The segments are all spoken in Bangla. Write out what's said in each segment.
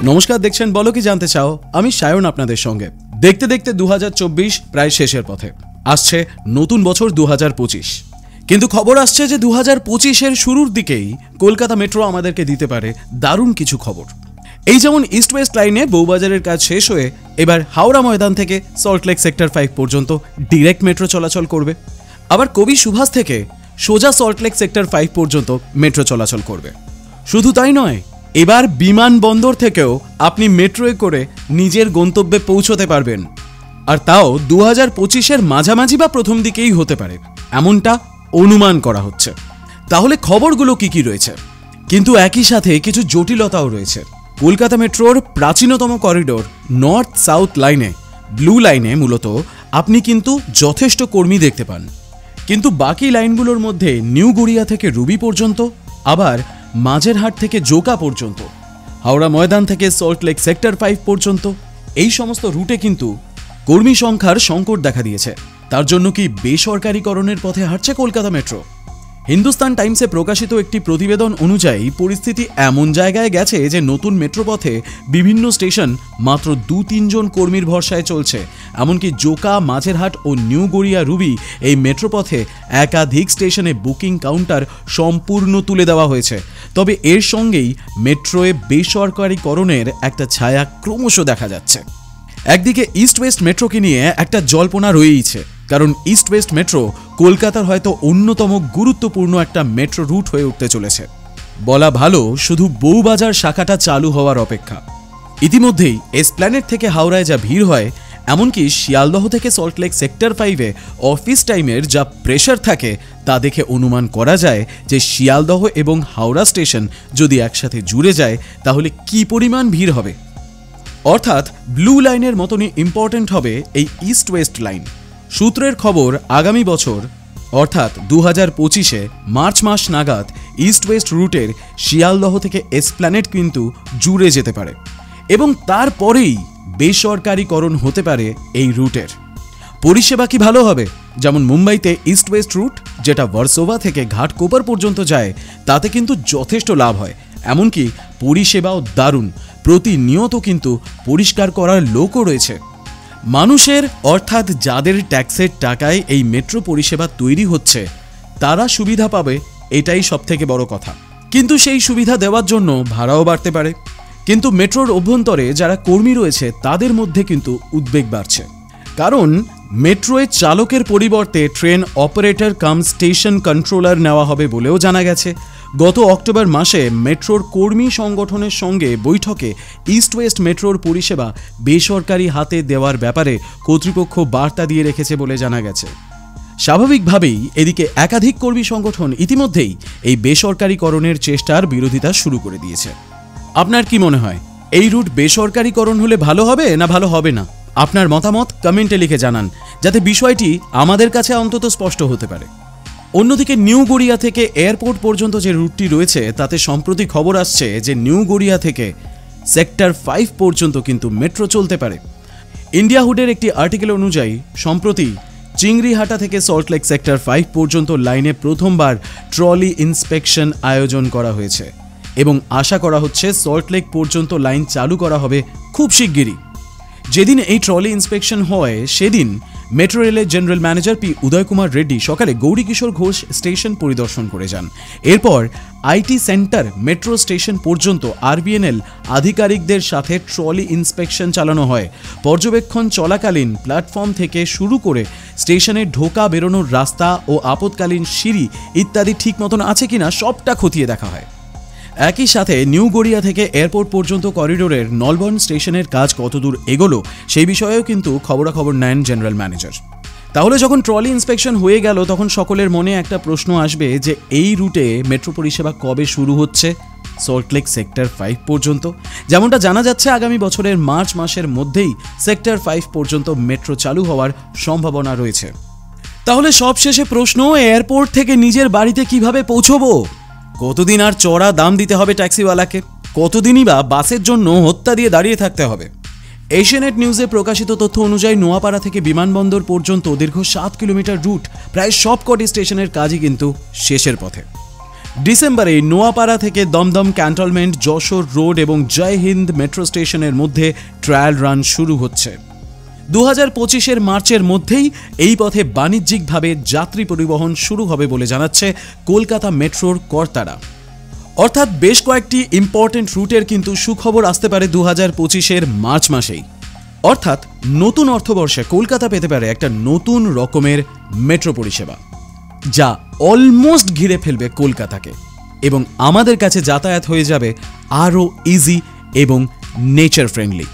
নমস্কার, দেখছেন বলো কি জানতে চাও। আমি সায়ন আপনাদের সঙ্গে। দেখতে দেখতে 2024 প্রায় শেষের পথে। আসছে নতুন বছর 2025। কিন্তু খবর আসছে যে 2025-এর শুরুর দিকেই কলকাতা মেট্রো আমাদেরকে দিতে পারে দারুণ কিছু খবর। এই যেমন ইস্ট ওয়েস্ট লাইনে বউবাজারের কাজ শেষ হয়ে এবার হাওড়া ময়দান থেকে সল্টলেক সেক্টর 5 পর্যন্ত ডিরেক্ট মেট্রো চলাচল করবে। আবার কবি সুভাষ থেকে সোজা সল্টলেক সেক্টর 5 পর্যন্ত মেট্রো চলাচল করবে। শুধু তাই নয়, এবার বিমানবন্দর থেকেও আপনি মেট্রোয় করে নিজের গন্তব্যে পৌঁছতে পারবেন। আর তাও 2025-এর মাঝামাঝি বা প্রথম দিকেই হতে পারে, এমনটা অনুমান করা হচ্ছে। তাহলে খবরগুলো কি রয়েছে? কিন্তু একই সাথে কিছু জটিলতাও রয়েছে। কলকাতা মেট্রোর প্রাচীনতম করিডোর নর্থ সাউথ লাইনে, ব্লু লাইনে মূলত আপনি কিন্তু যথেষ্ট কর্মী দেখতে পান। কিন্তু বাকি লাইনগুলোর মধ্যে নিউ গড়িয়া থেকে রুবি পর্যন্ত, আবার মাঝেরহাট থেকে জোকা পর্যন্ত, হাওড়া ময়দান থেকে সল্টলেক সেক্টর 5 পর্যন্ত, এই সমস্ত রুটে কিন্তু কর্মী সংখ্যার সংকট দেখা দিয়েছে। তার জন্য কি বেসরকারীকরণের পথে হাঁটছে কলকাতা মেট্রো? হিন্দুস্তান টাইমসে প্রকাশিত একটি প্রতিবেদন অনুযায়ী পরিস্থিতি এমন জায়গায় গেছে যে নতুন মেট্রো পথে বিভিন্ন স্টেশন মাত্র 2-3 জন কর্মীর ভরসায় চলছে। এমনকি জোকা, মাঝেরহাট ও নিউ গড়িয়া রুবি এই মেট্রো পথে একাধিক স্টেশনে বুকিং কাউন্টার সম্পূর্ণ তুলে দেওয়া হয়েছে। তবে এর সঙ্গেই মেট্রোয়ে বেসরকারীকরণের একটা ছায়া ক্রমশ দেখা যাচ্ছে। একদিকে ইস্ট ওয়েস্ট মেট্রোকে নিয়ে একটা জল্পনা রয়েইছে, কারণ ইস্ট ওয়েস্ট মেট্রো কলকাতার হয়তো অন্যতম গুরুত্বপূর্ণ একটা মেট্রো রুট হয়ে উঠতে চলেছে। বলা ভালো, শুধু বউবাজার শাখাটা চালু হওয়ার অপেক্ষা। ইতিমধ্যেই এসপ্ল্যানেড থেকে হাওড়ায় যা ভিড় হয়, এমনকি শিয়ালদহ থেকে সল্টলেক সেক্টর 5-এ অফিস টাইমের যা প্রেশার থাকে, তা দেখে অনুমান করা যায় যে শিয়ালদহ এবং হাওড়া স্টেশন যদি একসাথে জুড়ে যায় তাহলে কি পরিমাণ ভিড় হবে। অর্থাৎ ব্লু লাইনের মতনই ইম্পর্টেন্ট হবে এই ইস্ট ওয়েস্ট লাইন। সূত্রের খবর, আগামী বছর অর্থাৎ 2025-এ মার্চ মাস নাগাদ ইস্ট ওয়েস্ট রুটের শিয়ালদহ থেকে এসপ্ল্যানেড কিন্তু জুড়ে যেতে পারে এবং তারপরেই বেসরকারীকরণ হতে পারে এই রুটের। পরিষেবা কি ভালো হবে? যেমন মুম্বাইতে ইস্ট ওয়েস্ট রুট, যেটা ভার্সোভা থেকে ঘাটকোপার পর্যন্ত যায়, তাতে কিন্তু যথেষ্ট লাভ হয়। এমনকি পরিষেবাও দারুণ, প্রতিনিয়ত কিন্তু পরিষ্কার করার লোকও রয়েছে। মানুষের অর্থাৎ যাদের ট্যাক্সের টাকায় এই মেট্রো পরিষেবা তৈরি হচ্ছে, তারা সুবিধা পাবে, এটাই সবথেকে বড় কথা। কিন্তু সেই সুবিধা দেওয়ার জন্য ভাড়াও বাড়তে পারে। কিন্তু মেট্রোর অভ্যন্তরে যারা কর্মী রয়েছে তাদের মধ্যে কিন্তু উদ্বেগ বাড়ছে, কারণ মেট্রোয় চালকের পরিবর্তে ট্রেন অপারেটর কাম স্টেশন কন্ট্রোলার নেওয়া হবে বলেও জানা গেছে। গত অক্টোবর মাসে মেট্রোর কর্মী সংগঠনের সঙ্গে বৈঠকে ইস্ট ওয়েস্ট মেট্রোর পরিষেবা বেসরকারি হাতে দেওয়ার ব্যাপারে কর্তৃপক্ষ বার্তা দিয়ে রেখেছে বলে জানা গেছে। স্বাভাবিকভাবেই এদিকে একাধিক কর্মী সংগঠন ইতিমধ্যেই এই বেসরকারীকরণের চেষ্টার বিরোধিতা শুরু করে দিয়েছে। আপনার কি মনে হয়, এই রুট বেসরকারীকরণ হলে ভালো হবে না ভালো হবে না? আপনার মতামত কমেন্টে লিখে জানান, যাতে বিষয়টি আমাদের কাছে অন্তত স্পষ্ট হতে পারে। অন্যদিকে নিউ গড়িয়া থেকে এয়ারপোর্ট পর্যন্ত যে রুটটি রয়েছে, তাতে সম্প্রতি খবর আসছে যে নিউ গড়িয়া থেকে সেক্টর 5 পর্যন্ত কিন্তু মেট্রো চলতে পারে। ইন্ডিয়া হুডের একটি আর্টিকেল অনুযায়ী সম্প্রতি চিংড়িহাটা থেকে সল্টলেক সেক্টর 5 পর্যন্ত লাইনে প্রথমবার ট্রলি ইন্সপেকশন আয়োজন করা হয়েছে এবং আশা করা হচ্ছে সল্টলেক পর্যন্ত লাইন চালু করা হবে খুব শিগগিরই। যেদিন এই ট্রলি ইন্সপেকশন হয়, সেদিন মেট্রো রেলের জেনারেল ম্যানেজার পি উদয় কুমার রেড্ডি সকালে গৌরীকিশোর ঘোষ স্টেশন পরিদর্শন করে যান। এরপর আইটি সেন্টার মেট্রো স্টেশন পর্যন্ত আরবিএনএল আধিকারিকদের সাথে ট্রলি ইন্সপেকশন চালানো হয়। পর্যবেক্ষণ চলাকালীন প্ল্যাটফর্ম থেকে শুরু করে স্টেশনে ঢোকা বেরোনোর রাস্তা ও আপৎকালীন সিঁড়ি ইত্যাদি ঠিক মতন আছে কিনা সবটা খতিয়ে দেখা হয়। একই সাথে নিউ গড়িয়া থেকে এয়ারপোর্ট পর্যন্ত করিডোরের নলবর্ন স্টেশনের কাজ কতদূর এগোলো সেই বিষয়েও কিন্তু খবরাখবর নেন জেনারেল ম্যানেজার। তাহলে যখন ট্রলি ইন্সপেকশন হয়ে গেল, তখন সকলের মনে একটা প্রশ্ন আসবে যে এই রুটে মেট্রো পরিষেবা কবে শুরু হচ্ছে সল্টলেক সেক্টর 5 পর্যন্ত? যেমনটা জানা যাচ্ছে, আগামী বছরের মার্চ মাসের মধ্যেই সেক্টর 5 পর্যন্ত মেট্রো চালু হওয়ার সম্ভাবনা রয়েছে। তাহলে সবশেষে প্রশ্ন, এয়ারপোর্ট থেকে নিজের বাড়িতে কিভাবে পৌঁছবো? কতদিন আর চড়া দাম দিতে হবে ট্যাক্সিওয়ালাকে? কতদিনই বা বাসের জন্য হত্যা দিয়ে দাঁড়িয়ে থাকতে হবে? এশিয়ানেট নিউজে প্রকাশিত তথ্য অনুযায়ী নোয়াপাড়া থেকে বিমানবন্দর পর্যন্ত দীর্ঘ 7 কিলোমিটার রুট প্রায় সবকটি স্টেশনের কাজই কিন্তু শেষের পথে। ডিসেম্বরে নোয়াপাড়া থেকে দমদম ক্যান্টনমেন্ট, যশোর রোড এবং জয় হিন্দ মেট্রো স্টেশনের মধ্যে ট্রায়াল রান শুরু হচ্ছে। 2025-এর মার্চের মধ্যেই এই পথে বাণিজ্যিকভাবে যাত্রী পরিবহন শুরু হবে বলে জানাচ্ছে কলকাতা মেট্রোর কর্তারা। অর্থাৎ বেশ কয়েকটি ইম্পর্টেন্ট রুটের কিন্তু সুখবর আসতে পারে 2025-এর মার্চ মাসেই। অর্থাৎ নতুন অর্থবর্ষে কলকাতা পেতে পারে একটা নতুন রকমের মেট্রো পরিষেবা, যা অলমোস্ট ঘিরে ফেলবে কলকাতাকে এবং আমাদের কাছে যাতায়াত হয়ে যাবে আরও ইজি এবং নেচার ফ্রেন্ডলি।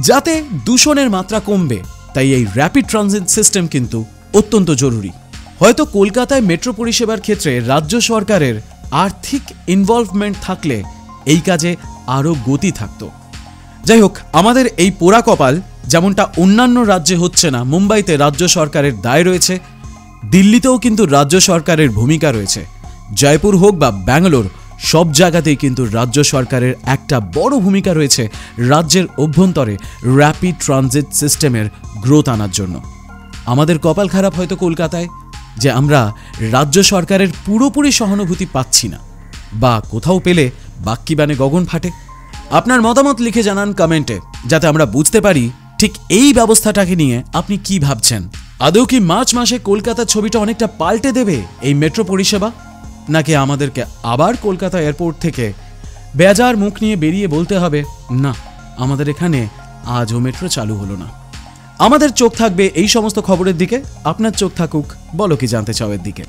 যাতে দূষণের মাত্রা কমবে, তাই এই র্যাপিড ট্রানজিট সিস্টেম কিন্তু অত্যন্ত জরুরি। হয়তো কলকাতায় মেট্রো পরিষেবার ক্ষেত্রে রাজ্য সরকারের আর্থিক ইনভলভমেন্ট থাকলে এই কাজে আরও গতি থাকত। যাই হোক, আমাদের এই পোড়া কপাল যেমনটা অন্যান্য রাজ্যে হচ্ছে না। মুম্বাইতে রাজ্য সরকারের দায় রয়েছে, দিল্লিতেও কিন্তু রাজ্য সরকারের ভূমিকা রয়েছে, জয়পুর হোক বা ব্যাঙ্গালোর, সব জায়গাতেই কিন্তু রাজ্য সরকারের একটা বড় ভূমিকা রয়েছে রাজ্যের অভ্যন্তরে র্যাপিড ট্রানজিট সিস্টেমের গ্রোথ আনার জন্য। আমাদের কপাল খারাপ হয়তো কলকাতায় যে আমরা রাজ্য সরকারের পুরোপুরি সহানুভূতি পাচ্ছি না, বা কোথাও পেলে বাক্যিবাণে গগন ফাটে। আপনার মতামত লিখে জানান কমেন্টে, যাতে আমরা বুঝতে পারি ঠিক এই ব্যবস্থাটাকে নিয়ে আপনি কি ভাবছেন। আদৌ কি মার্চ মাসে কলকাতার ছবিটা অনেকটা পাল্টে দেবে এই মেট্রো পরিষেবা, নাকি আমাদেরকে আবার কলকাতা এয়ারপোর্ট থেকে বেজার মুখ নিয়ে বেরিয়ে বলতে হবে না, আমাদের এখানে আজও মেট্রো চালু হলো না। আমাদের চোখ থাকবে এই সমস্ত খবরের দিকে, আপনার চোখ থাকুক বলো কি জানতে চাও এর দিকে।